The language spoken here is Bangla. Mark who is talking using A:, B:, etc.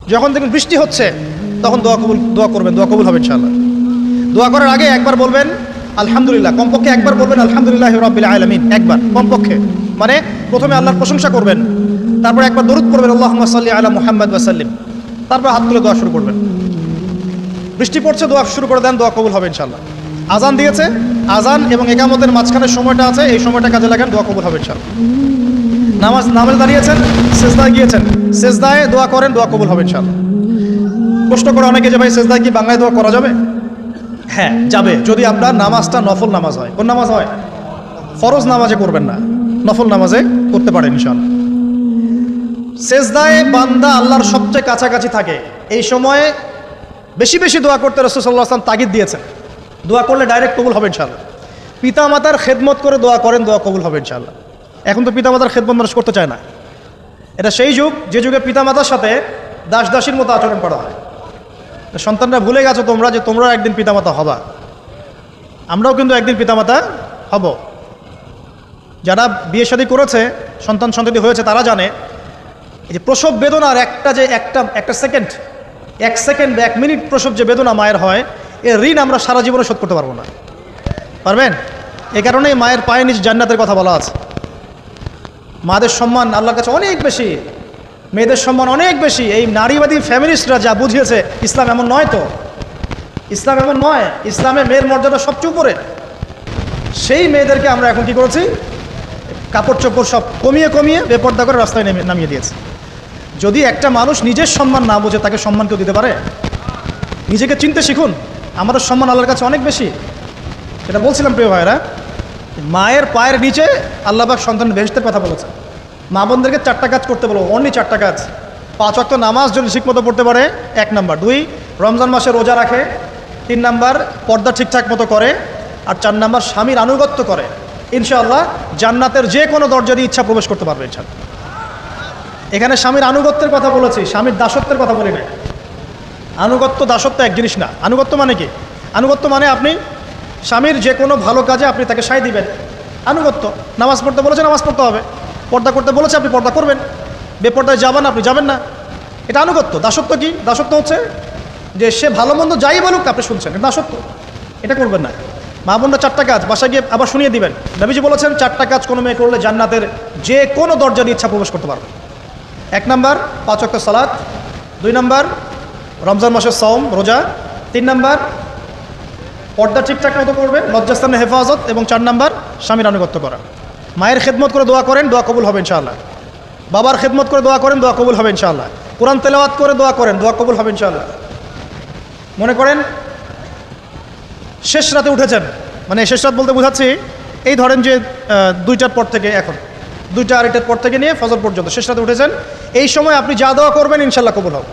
A: যখন দেখবেন বৃষ্টি হচ্ছে তখন দোয়া করবেন, দোয়া কবুল হবে ইনশাআল্লাহ। দোয়া করার আগে একবার বলবেন আলহামদুলিল্লাহ, কমপক্ষে একবার বলবেন আলহামদুলিল্লাহি রাব্বিল আলামিন, একবার কমপক্ষে। মানে প্রথমে আল্লাহর প্রশংসা করবেন, তারপর একবার দরুদ পড়বেন আল্লাহুম্মা সাল্লি আলা মুহাম্মাদ ওয়া সাল্লিম, তারপর হাত তুলে দোয়া শুরু করবেন। বৃষ্টি পড়ছে, দোয়া শুরু করে দেন, দোয়া কবুল হবে ইনশাআল্লাহ। আজান দিয়েছে, আজান এবং ইকামতের মাঝখানে সময়টা আছে, এই সময়টা কাজে লাগান, দোয়া কবুল হবে ইনশাআল্লাহ। নামাজে দাঁড়িয়েছেন, সেজদায় গিয়েছেন, সেজদায় দোয়া করেন, দোয়া কবুল হবে ইনশাআল্লাহ। প্রশ্ন করে অনেকে যে ভাই সেজদায় কি বাংলায় দোয়া করা যাবে? হ্যাঁ যাবে, যদি আপনার নামাজটা নফল নামাজ হয়। কোন নামাজ হয়? ফরজ নামাজে করবেন না, নফল নামাজে করতে পারেন ইনশাআল্লাহ। সেজদায় বান্দা আল্লাহর সবচেয়ে কাছাকাছি থাকে, এই সময়ে বেশি বেশি দোয়া করতে রাসূল সাল্লাল্লাহু আলাইহি ওয়াসাল্লাম তাগিদ দিয়েছেন। দোয়া করলে ডাইরেক্ট কবুল হবে ইনশাআল্লাহ। পিতা মাতার খেদমত করে দোয়া করেন, দোয়া কবুল হবে ইনশাআল্লাহ। এখন তো পিতা মাতার খেদমত মানুষ করতে চায় না। এটা সেই যুগ যে যুগে পিতা মাতার সাথে দাস দাসীর মতো আচরণ করা হয়। সন্তানরা ভুলে গেছো তোমরা যে তোমরাও একদিন পিতামাতা হবা। আমরাও কিন্তু একদিন পিতামাতা হব। যারা বিয়ে শাদী করেছে, সন্তান সন্ততি হয়েছে, তারা জানে এই যে প্রসব বেদনার একটা সেকেন্ড, এক সেকেন্ড বা 1 মিনিট প্রসব যে বেদনা মায়ের হয়, এর ঋণ আমরা সারা জীবনে শোধ করতে পারবো না। পারবেন? এই কারণেই মায়ের পায়ে নিজ জান্নাতের কথা বলা আছে। মাদের সম্মান আল্লাহর কাছে অনেক বেশি, মেয়েদের সম্মান অনেক বেশি। এই নারীবাদী ফ্যামিলিস্টরা যা বুঝিয়েছে, ইসলাম এমন নয়। তো ইসলাম এমন নয়, ইসলামে মেয়ের মর্যাদা সবচেয়ে উপরে। সেই মেয়েদেরকে আমরা এখন কি করেছি, কাপড় চোপড় সব কমিয়ে কমিয়ে বেপর্দা করে রাস্তায় নামিয়ে দিয়েছে। যদি একটা মানুষ নিজের সম্মান না বোঝে, তাকে সম্মান কেউ দিতে পারে? নিজেকে চিনতে শিখুন, আমাদের সম্মান আল্লাহর কাছে অনেক বেশি। এটা বলছিলাম প্রিয় ভাইয়েরা, মায়ের পায়ের নিচে আল্লাহ পাক সন্তান বেহেশতের কথা বলেছে। মা বোনদেরকে 4টা কাজ করতে বলো, অনলি 4টা কাজ। 5 ওয়াক্ত নামাজ যদি ঠিকমতো পড়তে পারে, 1 নাম্বার। 2, রমজান মাসে রোজা রাখে। 3 নাম্বার, পর্দা ঠিকঠাক মতো করে। আর 4 নাম্বার, স্বামীর আনুগত্য করে। ইনশাআল্লাহ জান্নাতের যে কোনো দরজা দিয়ে ইচ্ছা প্রবেশ করতে পারবে ইনশাআল্লাহ। এখানে স্বামীর আনুগত্যের কথা বলেছি, স্বামীর দাসত্বের কথা বলি না। আনুগত্য দাসত্ব এক জিনিস না। আনুগত্য মানে কি? আনুগত্য মানে আপনি স্বামীর যে কোনো ভালো কাজে আপনি তাকে সায় দিবেন, আনুগত্য। নামাজ পড়তে বলেছে, নামাজ পড়তে হবে। পর্দা করতে বলেছে, আপনি পর্দা করবেন। বেপর্দায় যাবেন, আপনি যাবেন না। এটা আনুগত্য। দাসত্ব কি? দাসত্ব হচ্ছে যে সে ভালো মন্দ যাই বলুক আপনি শুনছেন, এটা দাসত্ব। এটা করবেন না। মা বোনরা 4টা কাজ বাসায় গিয়ে আবার শুনিয়ে দিবেন। নবীজি বলেছেন 4টা কাজ কোনো মেয়ে করলে জান্নাতের যে কোনো দরজা দিয়ে ইচ্ছা প্রবেশ করতে পারবে। 1 নাম্বার, 5 ওয়াক্ত সালাত। 2 নাম্বার, রমজান মাসের সওম রোজা। 3 নাম্বার, পর্দা ঠিকঠাক মতো করবে, লজ্জাস্থানের হেফাজত। এবং 4 নাম্বার, স্বামীর আনুগত্য করা। মায়ের খেদমত করে দোয়া করেন, দোয়া কবুল হবে ইনশাআল্লাহ। বাবার খেদমত করে দোয়া করেন, দোয়া কবুল হবে ইনশাআল্লাহ। কোরআন তেলাওয়াত করে দোয়া করেন, দোয়া কবুল হবে ইনশাআল্লাহ। মনে করেন শেষ রাতে উঠেছেন, মানে শেষ রাত বলতে বোঝাচ্ছি এই ধরেন যে 2টার পর থেকে, এখন 2টা 2:30টার পর থেকে নিয়ে ফজর পর্যন্ত শেষ রাতে উঠেছেন। এই সময় আপনি যা দোয়া করবেন ইনশাআল্লাহ কবুল হবে।